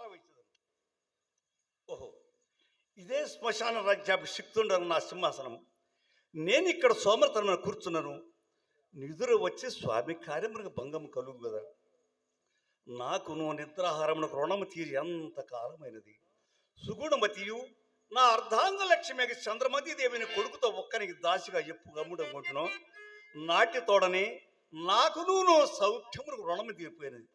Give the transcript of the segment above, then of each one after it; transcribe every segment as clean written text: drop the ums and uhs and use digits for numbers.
పారవైతుంది. ఓహో, ఇదే శ్మశాన రాజ్యాభిషిక్తుండను నా సింహాసనము. నేను ఇక్కడ సోమరతనమైన కూర్చున్నాను. నిదుర వచ్చి స్వామి కార్యములకు భంగం కలుగు కదా. నాకును నిద్రాహారమునకు రుణము తీరి ఎంత కాలమైనది. సుగుణమతియు నా అర్ధాంగ లక్ష్మి చంద్రమతి దేవిని కొడుకుతో ఒక్కనికి దాసిగా ఎప్పు గమ్ముడనుకుంటున్నావు. నాటి తోడనే నాకును సౌఖ్యమునకు రుణము తీరిపోయినది.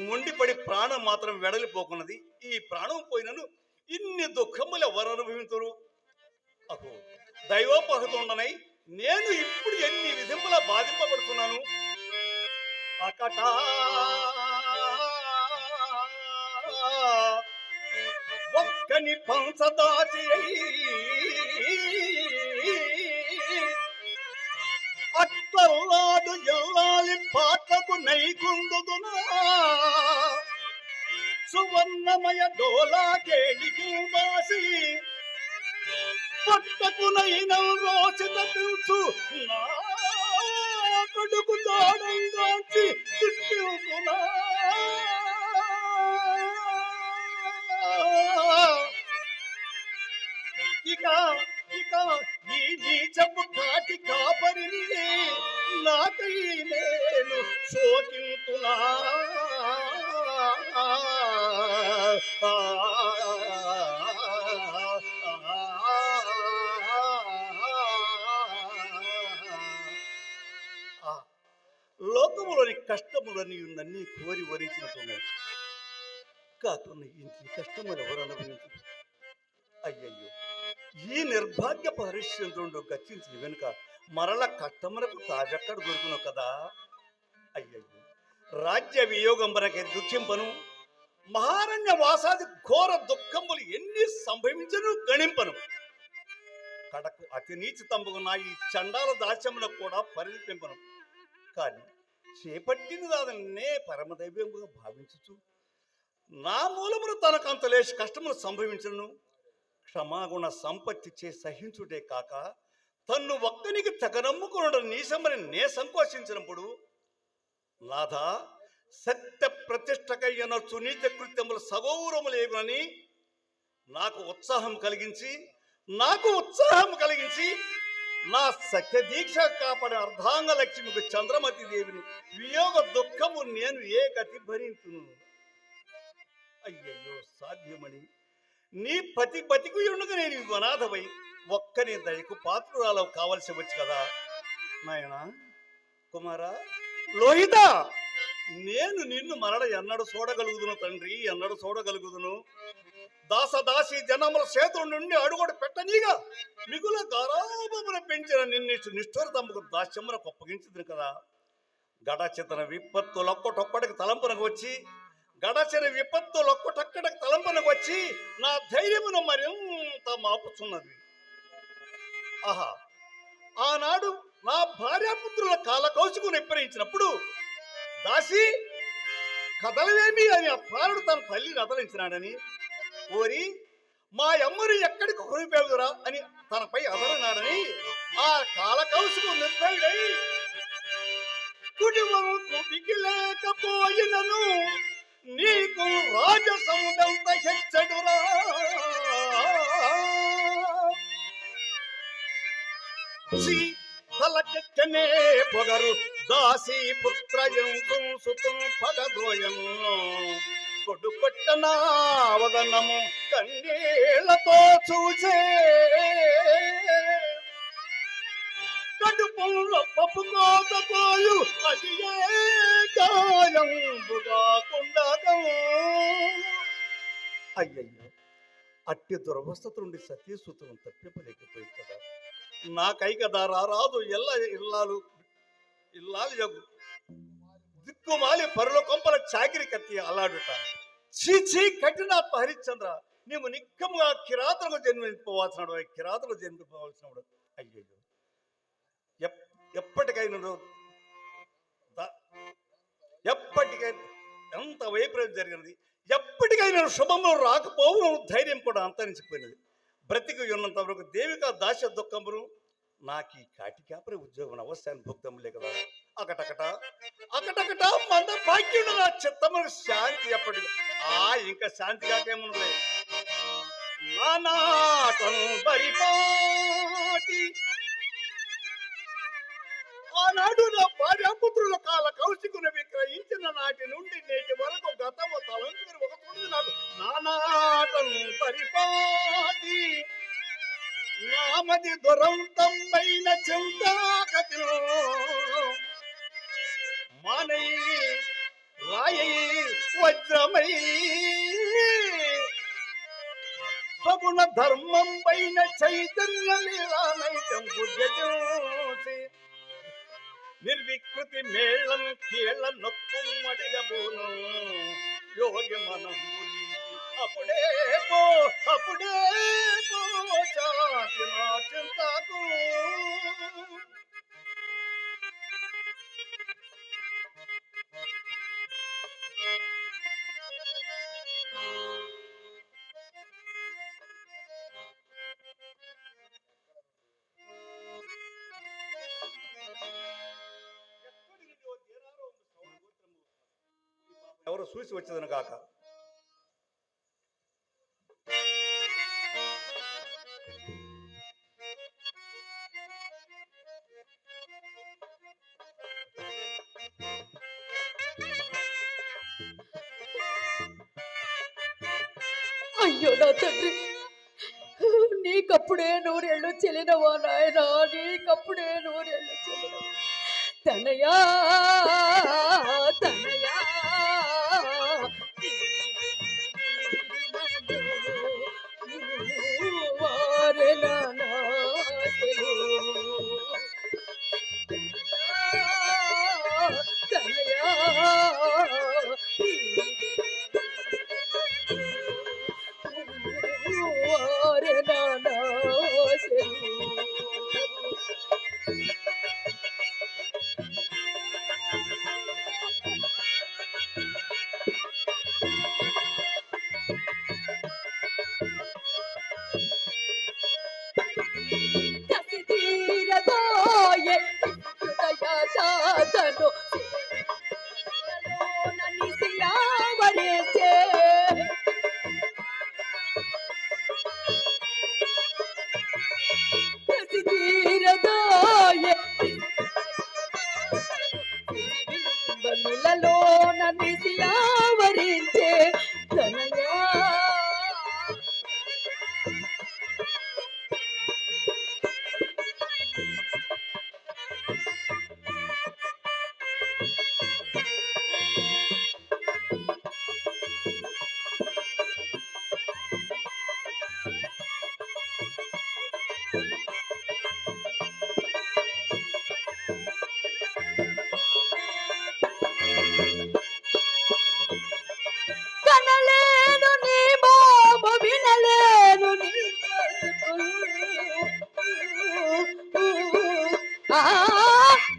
మొండిపడి ప్రాణం మాత్రం వెడలిపోకున్నది. ఈ ప్రాణం పోయినను ఇన్ని దుఃఖములు ఎవరు అనుభవించరు? అహో, దైవోపహతుండనై నేను ఇప్పుడు ఎన్ని విధములా బాధింపబడుతున్నాను. అకట ఒక్కని పంచదాచి అట్టల్లాడు ఎల్లాలి పాటకు నైకుందుదునా సువర్ణమయ డోలా కేళికి బాసి పట్టకునైన రోచిత పిలుచు నా కడుకు దాడంగాంచి తిట్టుకునా. ఇక ఇక ఈ నీచపు కాటి కాపరిని నాకై నేను శోకింతులా. లోకములోని కష్టములని నన్నీ కోరి వరించినట్టున్నాయి. కాకున్న ఇంటి కష్టములు ఎవరు అనుభవించు? అయ్యయ్యో, ఈ నిర్భాగ్య పరిశ్రమ గచ్చించిన వెనుక మరల కష్టములకు తాజెక్కడ దొరుకును కదా. అయ్యయ్యో, రాజ్య వియోగంబనకే దుఃఖింపను, మహారణ్య వాసాది ఘోర దుఃఖములు ఎన్ని సంభవించను గణింపను. కడకు అతి నీచితంబుగా నా ఈ చండాల దాస్యములకు కూడా పరిపింపను. కానీ చేపట్టిన దాదన్నే పరమదైవ్యముగా భావించుచు నా మూలమును తనకు అంతలేసి కష్టములు సంభవించను. క్షమాగుణ సంపత్తి చే సహించుటే కాక తన్ను ఒక్కనికి తెగనమ్ముకున్న నీసమని నే సంకోచించినప్పుడు నాథ సత్య ప్రతిష్టకయ్యనొచ్చు నీచ కృత్యములు సగౌరములేవని నాకు ఉత్సాహం కలిగించి నా సత్య దీక్ష కాపాడే అర్ధాంగ లక్ష్మికి చంద్రమతి దేవిని వియోగ దుఃఖము నేను ఏ గతి భరించును. అయ్యయ్యో సాధ్యమని నీ పతి బతికి ఉండగా నేను అనాథమై ఒక్కని దయకు పాత్రురాలు కావలసి వచ్చి కదా. నాయనా కుమారా లోహిత, నేను నిన్ను మరల ఎన్నడు చూడగలుగుదును తండ్రి, ఎన్నడు చూడగలుగుదును? దాసదాసి జనముల చేతుల నుండి అడుగుడు పెట్టనీగా మిగుల గారాభమున పెంచిన నిన్ను నిష్ఠురతముకు దాస్యమునకు అప్పగించింది కదా. గడచితన విపత్తులొక్కటొక్కడికి తలంపునకు వచ్చి నా ధైర్యమును మరింత మాపుచున్నది. ఆహా, ఆనాడు నా భార్యాపుత్రుల కాలకౌశికు నిప్పరించినప్పుడు దాసి కదలవేమి అని ఆ ప్రాణుడు తన తల్లిని అదలించినాడని, ఓరి మా అమ్మను ఎక్కడికి కొనిపోదురా అని తనపై అదలనాడని ఆ కాలకౌశికు నిర్భయుడై కుటుంబం కుటికి లేకపోయినను నీకు రాజసముదంత హెచ్చడురా. తలకెక్కనే పొగరు దాసి పుత్రయం సుతం పగదోయం కొడుకొట్టనావదనము కన్నీళ్లతో చూసే కడుపులో పప్పు కోతకోయు అది గాయంబుగా కుండగం. అయ్యయ్యో, అట్టి దురవస్థత నుండి సతీసుతం తప్పింపలేకపోయి కదా. నాకై కదా రారాదు ఇల్లాలు జగు దిక్కుమాలి పరుల కొంపల చాకిరి కత్తి అలాడుట. చీచీ కఠినాత్మ హరిశ్చంద్ర, నీవు నిక్కముగా కిరాతలకు జన్మింపవలసినాడు. అయ్యయ్యో, ఎప్పటికైనా ఎంత వైపరీత్యం జరిగినది. ఎప్పటికైనా శుభము రాకపోవు ధైర్యం కూడా అంతరించిపోయినది. బ్రతికి ఉన్నంత వరకు దేవిక దాస్య దుఃఖమును నాకు ఈ కాటికాపరి ఉద్యోగం అవశ్యాన్ని భుక్తములే కదా. అకటకట అకటకట మన భాగ్యుడు నా చిత్తములకు శాంతి ఎప్పటికి ఇంకా శాంతి కాకేముంది నానాటం పరిపాటి ఆనాడు నా భార్యాపుత్రుల కాల కౌశికుని విక్రయించిన నాటి నుండి నేటి వరకు గతము తలంచుకుని ఒక తొమ్మిది నాడు నానాటం పరిపాటి నామది దురంతమైన చింతాకతి మానై రాయై వజ్రమై సగుణ ధర్మం పైన చైతన్య లీలానైతం పూజ్యజోసి నిర్వికృతి మేళం కీళ్ళ నొక్కు మడిగబోను యోగి మనం అప్పుడే పో చాతి నా చింతకు ఎవరు చూసి వచ్చేదను కాక అయ్యో నా తండ్రి, నీకప్పుడే నూరేళ్ళు చెల్లినవా నాయన, నీకప్పుడే నూరేళ్ళు చెల్లినవా తనయా తనయా వారే నానా తనయా వారే నానా కసి తీరదోయే హృదయ చాతను నిసియావరించే కసి తీరదోయే బింబమిలలోన నిసియావరించే తనయా కనలేను నీ మోము, వినలేను నీ పలుకులు.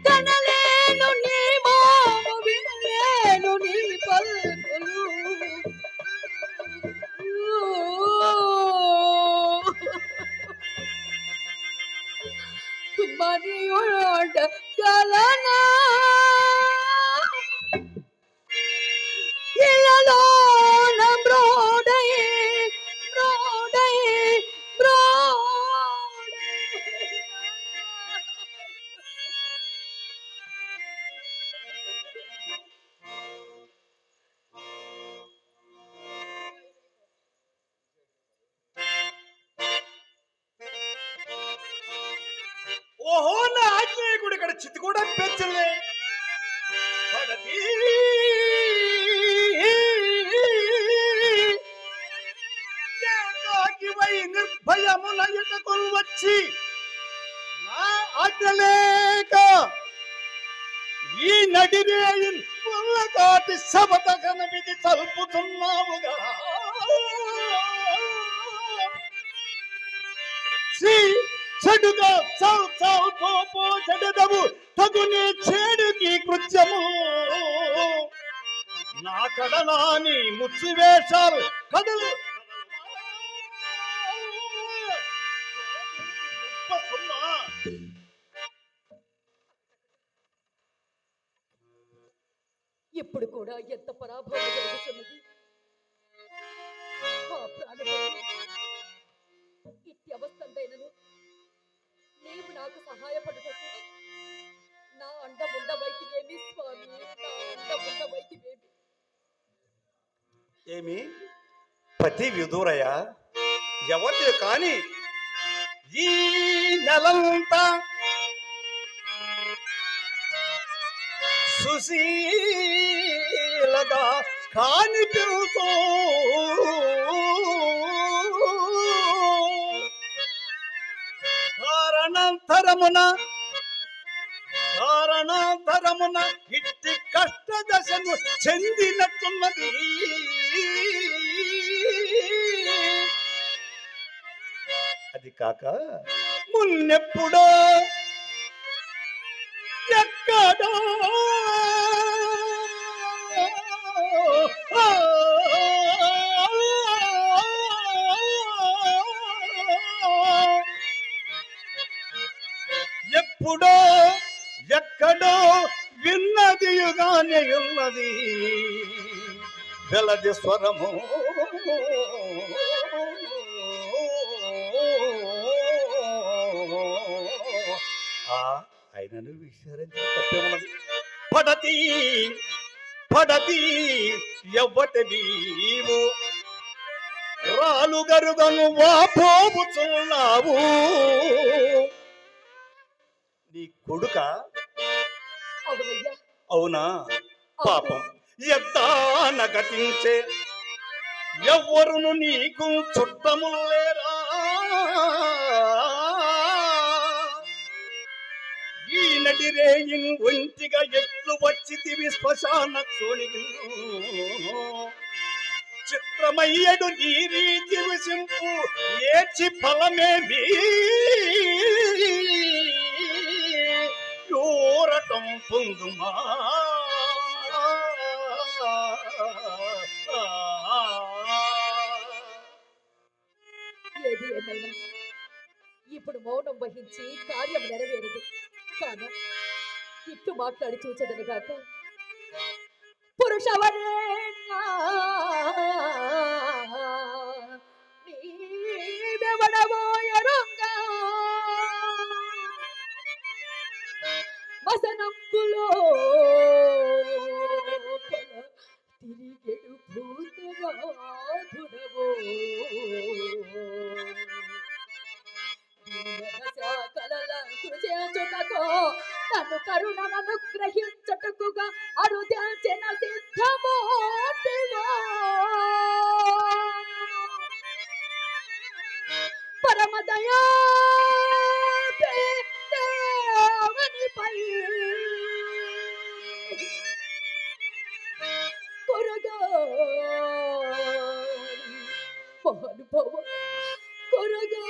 కనలేను నీ మోము, వినలేను నీ పలుకులు. మరియుండ గలనా ఇలలోన బ్రోడై బ్రోడై బ్రోడై ఓహో నా ఆజ్ఞాయకుడు ఇక్కడ చిత్తి కూడా పెంచలే పడతి ఏకాకివై నిర్భయమున ఎటకులు వచ్చి నా ఆజ్ఞలేక ఈ నడిరేయిన్ కాటి శబతకన విధి చల్పుతున్నావుగా చెడుగా చావు చావు పో చెడదవు తగునే చెడుకి కృత్యము నా కడనాని ముచ్చు వేషాలు కదలు ఇప్పుడు కూడా ఎంత పరాభవం జరుగుతున్నది. ఆ ప్రాణభయం ఇట్టి అవస్థందైనను నీవు నాకు సహాయపడుటకు నా అండ ఉండవైతివేమి స్వామి, నా అండ ఉండవైతివేమి. ఏమి పతి విదురయ ఎవరి కాని ఈ నెలంతా సుశీలగా కాని పిలుతో కారణాంతరమున ఇట్టి కష్ట దశను చెందినట్టున్నది. అది కాక మున్నెప్పుడో ఎక్కడో ఎప్పుడో ఎక్కడో విన్నదియుగానే ఉన్నది వెలది స్వరము. ఆయనను విచారించి తప్పే ఉన్నది. పడతి పడతి ఎవ్వటి నీవు రాలుగరుగను వాపోవుచున్నావు. నీ కొడుక? అవునయ్యా. అవునా? పాపం ఎద్దాన గతించే ఎవ్వరును నీకు చుట్టములు లేరా? ఈ నటి రేయిన్ ఒంటిగా ఎట్లు వచ్చితివి శ్మశాన క్షోణికి. చిత్రమయ్యడు నీ రీతి విసింపు ఏచి ఫలమేమి యూరటం పొందుమా. ఏది ఏమైనా ఇప్పుడు మౌనం వహించి కార్యం నెరవేరదు కాన ఇట్టు మాట్లాడి చూచదని గాక. పురుషవరేణ్యా నీవెవడవోయరుంగా వసనంబులో తిరిగెడు భూతనాథుడవో నన్ను కరుణను గ్రహించటకుగా అరుదల్చిన సిద్ధమూర్తివా పరమదయా దేవనిపై కొరగా మహానుభావ కొరగా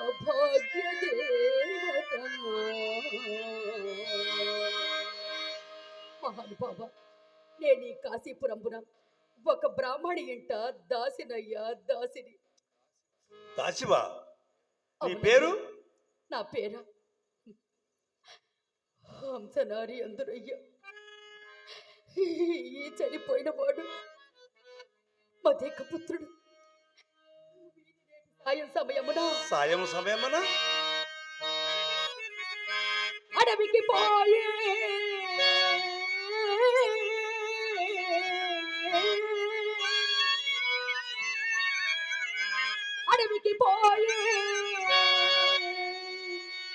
అభాగ్య దేవత మహానుభావ నేను ఈ కాశీపురంబున ఒక బ్రాహ్మణి ఇంట దాసినయ్యా దాసిని. దాసివా? నీ పేరు? నా పేరా హంసనారి అందరయ్యా. ఈ చనిపోయిన వాడు మదేక పుత్రుడు. సాయం సమయమున అడవికి పోయే అడవికి పోయే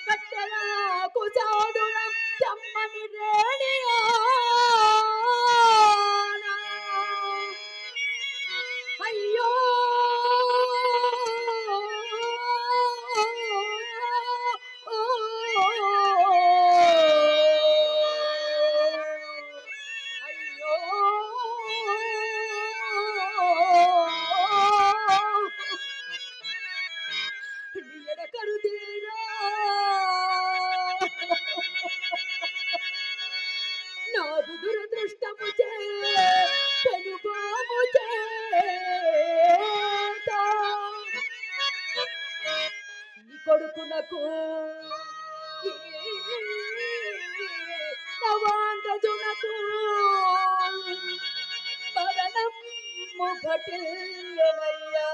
కట్టెలకు చాడున తమ్మని రేణియా అయ్యో నాదు దురదృష్టము చే తెలుగోము చేత ఈ కొడుకునకు అవాంగజునకు మరణము ఘటిల్లెనయ్యా.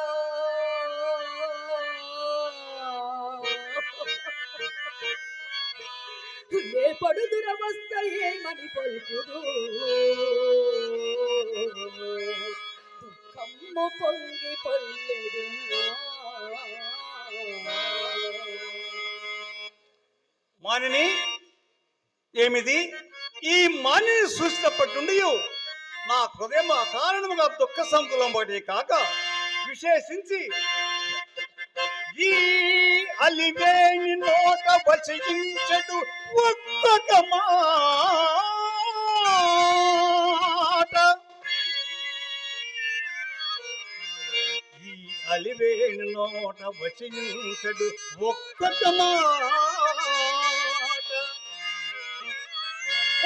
నే పడుదురవస్థ ఏమని పలుకుదు, దుఃఖము పొంగి పొల్లెడు. మానిని ఏమిది? ఈ మానిని చూసినప్పటి నుండి నా హృదయం కారణముగా దుఃఖ సంకులం పడి కాక విశేషించి ఈ అలివేణి నోట వచించడు ఒక్కొక్క మాట. ఈ అలివేణి నోట వచించడు ఒక్కొక్క మాట.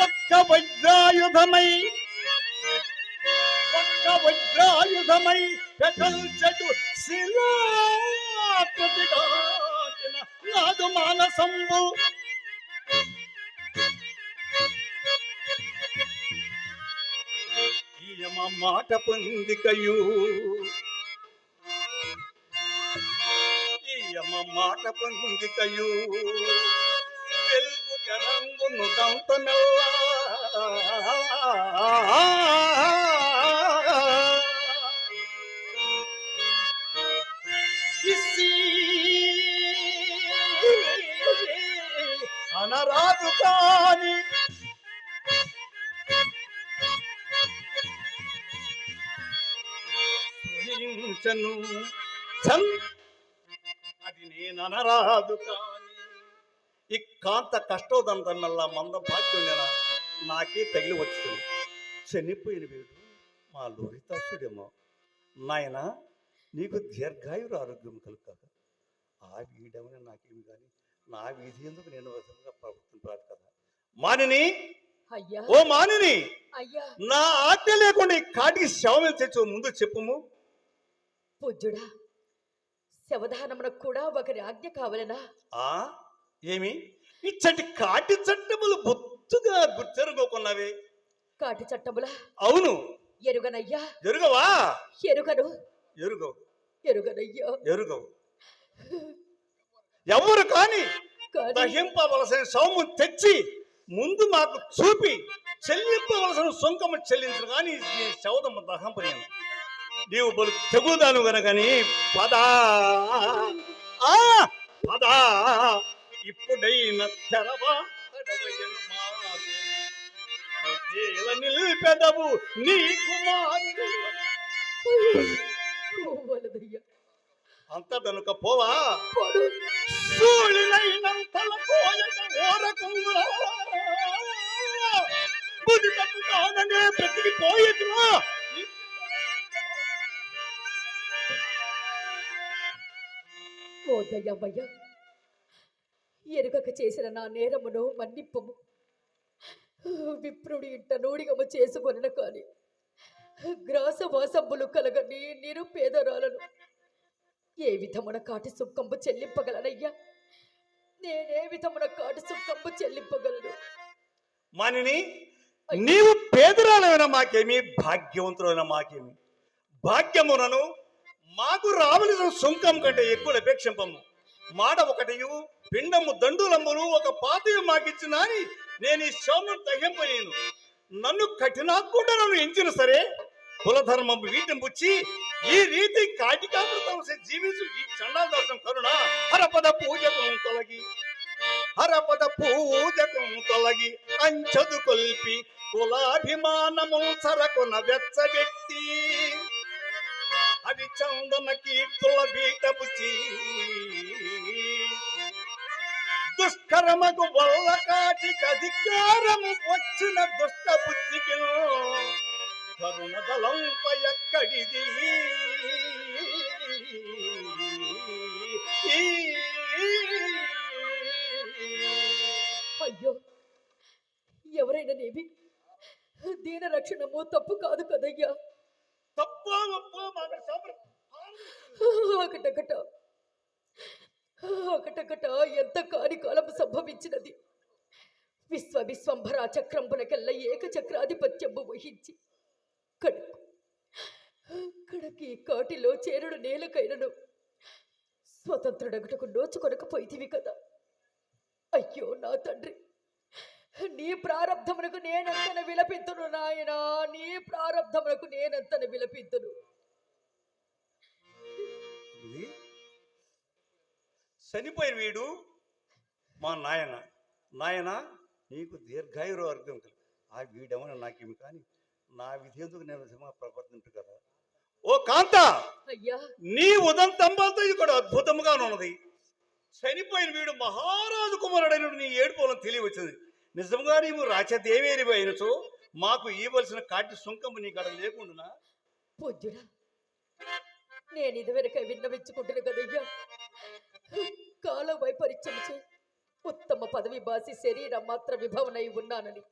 ఒక్క వజ్రాయుధమై పెకల్చడు శిలాకృతిగాచిన నాదు మానసంబు. ఈయమ మాట పొందికయు వెల్గు తెరంగును దంతమెల్లా అనరాదు కాని సుహించను అది నేననరాదు కాని. ఈ కాంత కష్టోదంతమల్లా మంద భాగ్యం నాకే తగిలి వచ్చింది. చనిపోయిన వీడు మా లోహితాసుడేమో. నాయన నీకు దీర్ఘాయుర ఆరోగ్యం కలుగుతాక ఆ వీడమని నాకేమి కానీ నా వీధి ఎందుకు నేను విధంగా ప్రవర్తించాలి కదా. మానిని, అయ్యా, ఓ మానిని, అయ్యా, నా ఆజ్ఞ లేకుండా ఈ కాటికి శవమే తెచ్చు ముందు చెప్పుము. పూజ్యుడా, శవదానమునకు కూడా ఒకరి ఆజ్ఞ కావాలనా? ఆ ఏమి ఇచ్చటి కాటి చట్టములు బొత్తుగా గుర్తెరుగోకున్నవే. కాటి చట్టములా? అవును. ఎరుగనయ్యా. ఎరుగవా? ఎరుగను. ఎరుగవు. ఎరుగనయ్యా. ఎరుగవు. ఎవరు కాని దహింపవలసిన సౌము తెచ్చి ముందు మాకు చూపి చెల్లింపవలసిన సొంకము చెల్లించరు కానీ నీ శవదము దహంపలేను. నీవు బలు తెగుదాను గనకని పదా పదా ఇప్పుడైన తెరవా నిలిపెదవు నీ కుమారుడు. అంతటనుక పోవా సూళినైనంతల పోయక ఓరకుందురా బుద్ధి తప్పుతాననే బ్రతికి పోయేదిరా. ఓ దయ్యమయ్య, ఎరుగక చేసిన నా నేరమును మన్నిప్పము. విప్రుడి ఇంట నూడిగము చేసుకొనను కాని గ్రాసవాసంబులు కలగని నిరుపేదరాలను ఏ విధమున కాటి సుక్కంపు చెల్లింపగలనయ్యా? నేనే విధమున కాటి సుక్కంపు చెల్లింపగలను? మానిని, నీవు పేదరాలైన మాకేమి, భాగ్యవంతులైన మాకేమి. భాగ్యమునను మాకు రావలసిన సుంకం కంటే ఎక్కువ అపేక్షింపము. మాట ఒకటియు పిండము దండులంబులు ఒక పాతయు మాకిచ్చినా నేను ఈ శవమును దహింపలేను. నన్ను కఠినాత్ముడ నన్ను ఎంచిన సరే కులధర్మం వీటిని పుచ్చి ఈ రీతి కాటికామృతం జీవించు ఈ చండాల దోషం కరుణ హరపద పూజకం తొలగి అంచదు కొల్పి కులాభిమానము సరకున వెచ్చబెట్టి అది చందన కీర్తుల బీట పుచ్చి దుష్కరమకు వల్ల కాటికి అధికారము వచ్చిన దుష్ట బుద్ధికి కరుణ దళంపై ఎక్కడిది. అయ్యో, ఎవరైనా నేవి దీన రక్షణము తప్పు కాదు కదయ్యా. ఒకటొకట ఎంత కాని కాలం సంభవించినది. విశ్వంభర చక్రంబునకెల్ల ఏకచక్రాధిపత్యంబు వహించి కడుకు కడకి కాటిలో చేరుడు నేలకైనను స్వతంత్రుడగటకు నోచుకొనకపోయితివి కదా. అయ్యో నా తండ్రి, నీ ప్రారబ్ధమునకు నేనెంతన విలపింతును నాయనా, నీ ప్రారబ్ధమునకు నేనెంతన విలపింతును. ఇది చనిపోయిన వీడు మా నాయన నీకు దీర్ఘాయుర్వర్గం కలిగి ఆ వీడేమో నాకేమి కానీ నా విధి ఎందుకు నేను ప్రవర్తించు కదా. ఓ కాంత, అయ్యా నీ ఉదంతంబాలతో ఇది కూడా అద్భుతంగా ఉన్నది. చనిపోయిన వీడు మహారాజు కుమారుడైన నీ ఏడుపోలను తెలియవచ్చింది. నిజంగా నీవు రాచదేవేరి అయినచో మాకు ఇవ్వవలసిన కాటి సుంకము నీ కడ లేకుండా. పూజ్యుడా, నేను ఇదివరకే విన్నవించుకుంటున్నా కదయ్యా, కాల వైపరీత్యముచే ఉత్తమ పదవి బాసి శరీరం మాత్ర విభవనై ఉన్నానని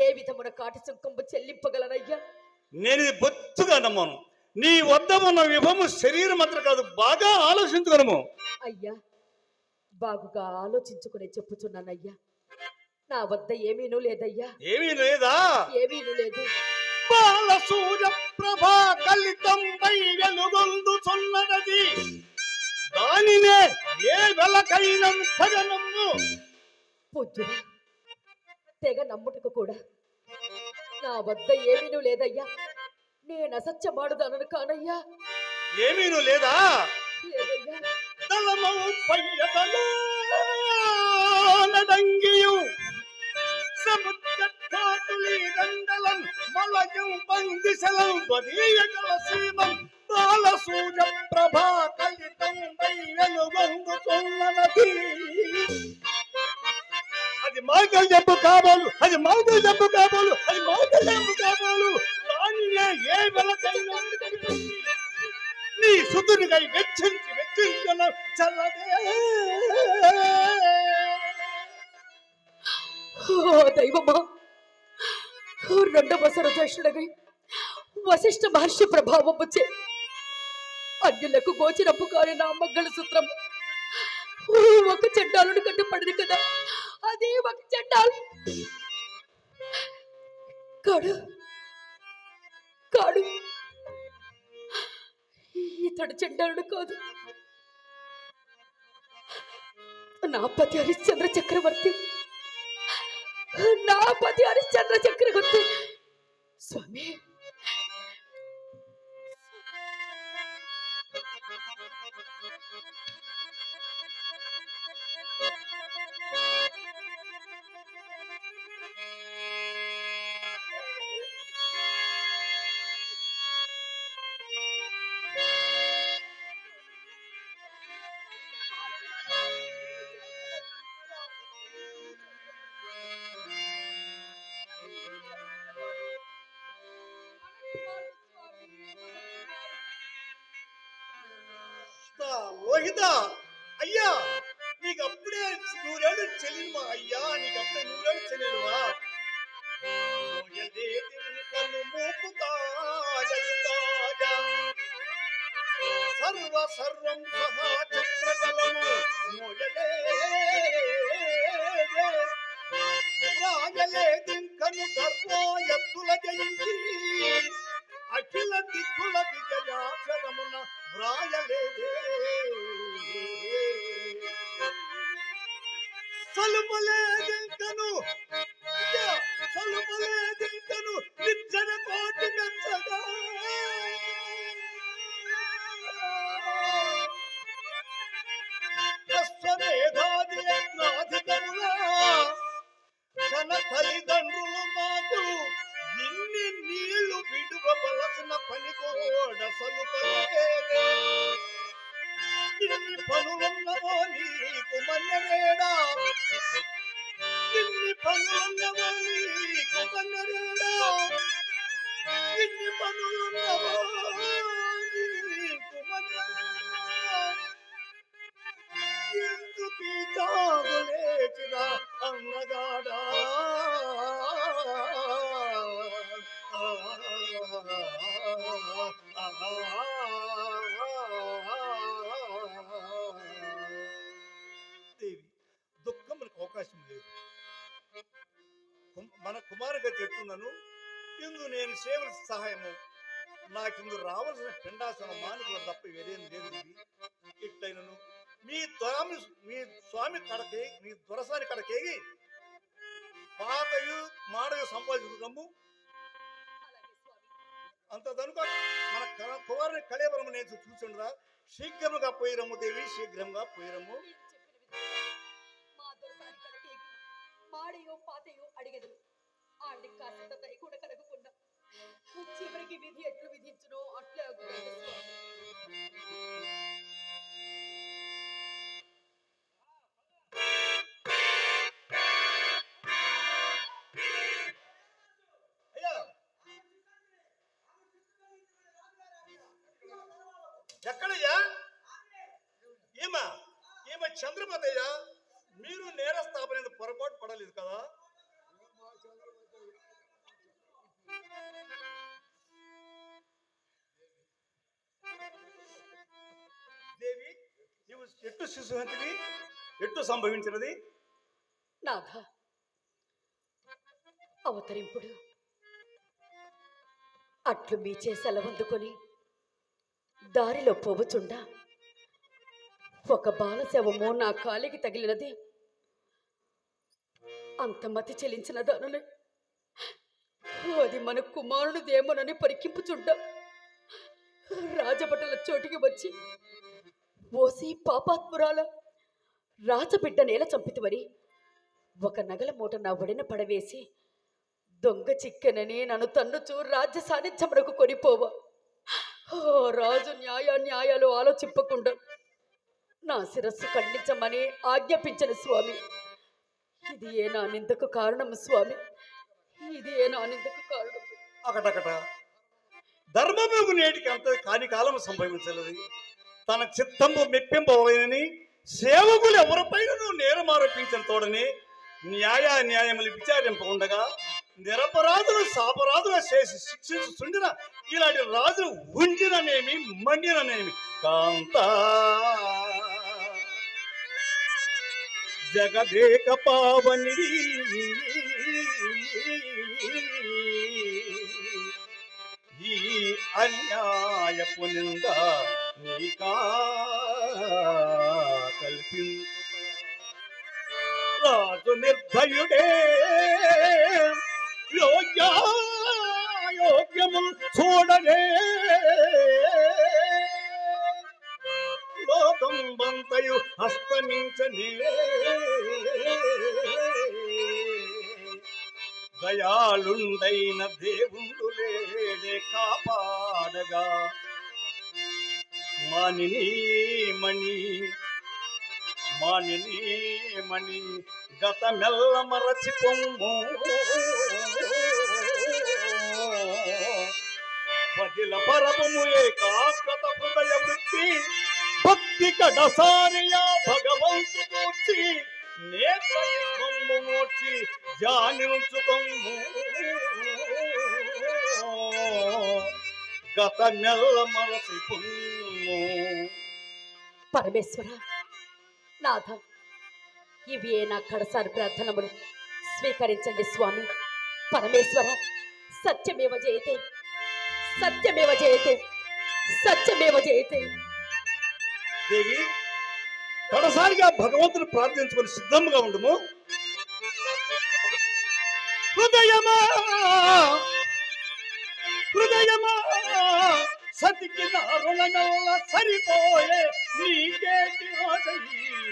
ఏ విధమున కాటి సుంకంబు చెల్లింపగలనయ్యా? నేను ఇది బొత్తుగా నమ్మను. నీ వద్ద ఉన్న విభవము శరీరం మాత్రం కాదు, బాగా ఆలోచించుకునము. అయ్యా, బాగుగా ఆలోచించుకునే చెప్పుచున్నానయ్యా. నా వద్ద ఏమీనూ లేదయ్యా. ఏమీ లేదా? ఏమీనూ లేదు. బాల సూర్య ప్రభా కలితం పై వెలుగొందుచున్నది, దానినే ఏ వెలకైన తగనమ్ము. పూజ్యుడా, తెగ నమ్ముటకు కూడా నా వద్ద ఏమీనూ లేదయ్యా. నేను అసత్యమాడుదానను కానయ్యా. ఏమీనూ లేదా? లేదయ్యా. తలమౌ పయ్యతలో నడంగియు సముద్రకాతులి గండలం మలయం పందిశలం వదీయగల సీమం బాల సూర్య ప్రభా కలితం పై వెలుగొందుచున్నది. అది మాంగళ్యపు కాబోలు, అది మాంగళ్యపు కాబోలు, అది మాంగళ్యపు కాబోలు. దానినే ఏ వెలకైనా నీ సుతునికై వెచ్చించిన చల్లదే. ఓ దైవమా, రెండవ సరజేష్ఠుడగై వశిష్ఠ మహర్షి ప్రభావము చే అన్యులకు గోచరపు కాని నా మంగళ సూత్రం ఒక చెడ్డాలను కట్టుపడింది కదా. అదే ఒక చెడ్డాలు కాడు కాడు ఇతడు చెడ్డాడు కాదు. నా పతి హరిశ్చంద్ర చక్రవర్తి, నా పతి హరిశ్చంద్ర చక్రవర్తి. స్వామి, లోహిత అయ్యా, నీకు అప్పుడే 100 ఏళ్ళు చెల్లినమా అయ్యా, నీకు అప్పుడే 100 ఏళ్ళు చెల్లినవా? సర్వం సహా చక్రకలము మోయలే రాయలేదింకను గర్వాయత్తుల జయించి అఖిల దిక్కుల విజయాక్షరమున వ్రాయలేదే. సలుపలేదింకను సలుపలేదింకను నిచ్చన కోటి మెచ్చగా అశ్వమేధాది యజ్ఞాధికములా కన తల్లిదండ్రులు మాకు ఇన్ని నీళ్లు విడువవలసిన పని కూడా సలుపలేదే. ఇన్ని పనులున్నవో నీకు మన్నరేడా, ఇన్ని పనులున్నవో నీకు మన్నరేడా, ఇన్ని పనులున్నవో నీకు మన్నరేడా. ఎందుకు ఈ తాగు లేచిరా అన్నగాడా, దేవి దుఃఖం మనకు అవకాశం లేదు. కుమారుగా చెప్తున్నాను. ఇందు నేను సేవల సహాయము నాకిందు రావాల్సిన పిండాసన మానుకులు తప్ప వేరేం లేదు దేవి. ఇట్లయినను మీ స్వామి కడకే మీ దొరసాని కడకేగి పాతయు మాడయు సంపాదించుకున్నాము. అలాగే స్వామి. అంత దనుక మన కుమారుని కళేబరము నేను చూచుండరా. శీఘ్రముగా పోయిరమ్ము దేవి, శీఘ్రంగా పోయిరమ్ము. మీరు చెప్పిన విధంగా మా దొరసాని కడకేగి మాడయో పాతయో అడిగెదను. ఆడికి కాసింత దయ కూడా కలగకుండా చివరికి విధి ఎట్లు విధించునో అట్లే అగుపడేది స్వామి. అయ్యా ఎక్కడయ్యా? ఈమె చంద్రమతయ్యా. మీరు నేరస్థాపన పొరపాటు పడలేదు కదా? దేవి, నీవు ఎట్టు శిశుహంతివి? ఎట్టు సంభవించినది? నాథ, అవతరింపుడు అట్లు మీచే సెలవందుకొని దారిలో పోవచుండా ఒక బాలశవము నా కాలికి తగిలినది. అంత మతి చెలించిన దానులే అది మన కుమారునిదేమోనని పరికింపుచుండా రాజభటుల చోటికి వచ్చి, ఓసి పాపాత్మురాల, రాజబిడ్డ నేల చంపితివని ఒక నగల మూట నా ఒడిన పడవేసి దొంగ చిక్కెనని నన్ను తన్నుచు రాజ్య సాన్నిధ్యమునకు కొనిపోవా. ఓ రాజు న్యాయాలు ఆలోచింపకుండా నా శిరస్సు ఖండించమని ఆజ్ఞాపించిన స్వామి. ఇది ఏ నా నిందకు కారణము స్వామి, ఇది ఏ నా నిందకు కారణం. అకటకట ధర్మముకు నేటికి అంత కాని కాలం సంభవించలేదు. తన చిత్తంబు మెప్పింపవలేనని సేవకులు ఎవరిపైన నేరం ఆరోపించిన తోడని న్యాయములు విచారింపకుండగా నిరపరాధులు సాపరాధుల చేసి శిక్షించుండిన ఇలాంటి రాజులు ఉండిననేమి మండిననేమి కాంత జగదేక పావని ఈ అన్యాయపు నింద నీకా కల్పించు. రాజు నిర్భయుడే యోగ్యము చూడనే లోకం బంతయు హస్తమించనే దయాళుండైన దేవుండు లేడే కాపాడగా. మానిని గతమెల్ల మరచి పొమ్ము. పదిల పరమము ఏకాగ్రత హృదయ వృత్తి భక్తి కడసారియా భగవంతు కూర్చి నేత్రము మోర్చి జానించుకొమ్ము. గతమెల్ల మరచి పొమ్ము. పరమేశ్వర నాథ, ఇవి నా కడసారి ప్రార్థనములు స్వీకరించండి స్వామి. పరమేశ్వర, సత్యమేవ జయతే, సత్యమేవ జయతే, సత్యమేవ జయతే. దేవి, కడసారిగా భగవంతుని ప్రార్థించుకొని సిద్ధంగా ఉండుము. హృదయమా సతికి నారుల సరిపోయే నీకేటి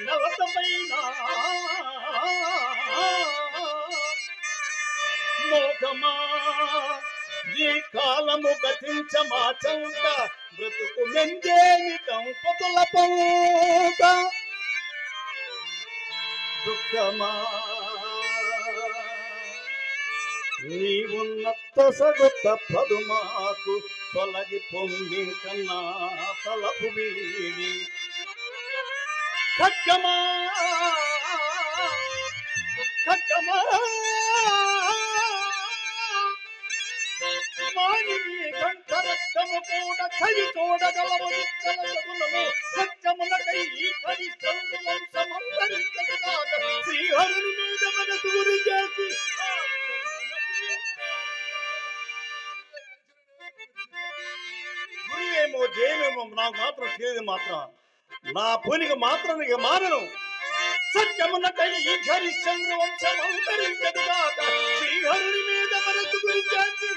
నవతమైన మోగమా నీ కాలము గతించమా చంట బ్రతుకు మెందేని దంపతుల పంట దుఃఖమా నీవున్నత సగు తప్పదు మాకు తొలగి పొంగి కన్నా తలపు వీడి ఖడ్గమా మానిని గంట రక్తము కూడా చలి చూడగలము సత్యమునకై ఈ పరిశ్రమ వంశమంతరించగా శ్రీహరుని మీద మనసు గురి చేసి జయమేమో నాకు మాత్రం తెలియదు మాత్రం నా పూనిక మాత్రం ఇక మారను సత్యమునకై ఈ హరిశ్చంద్ర వంశం అంతరించదుగాక శ్రీహరుని మీద మనసు గురించి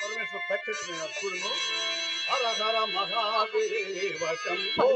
పరమేశ్వర ప్రత్యక్షమైన చూడును హర హర మహాదేవ శంభో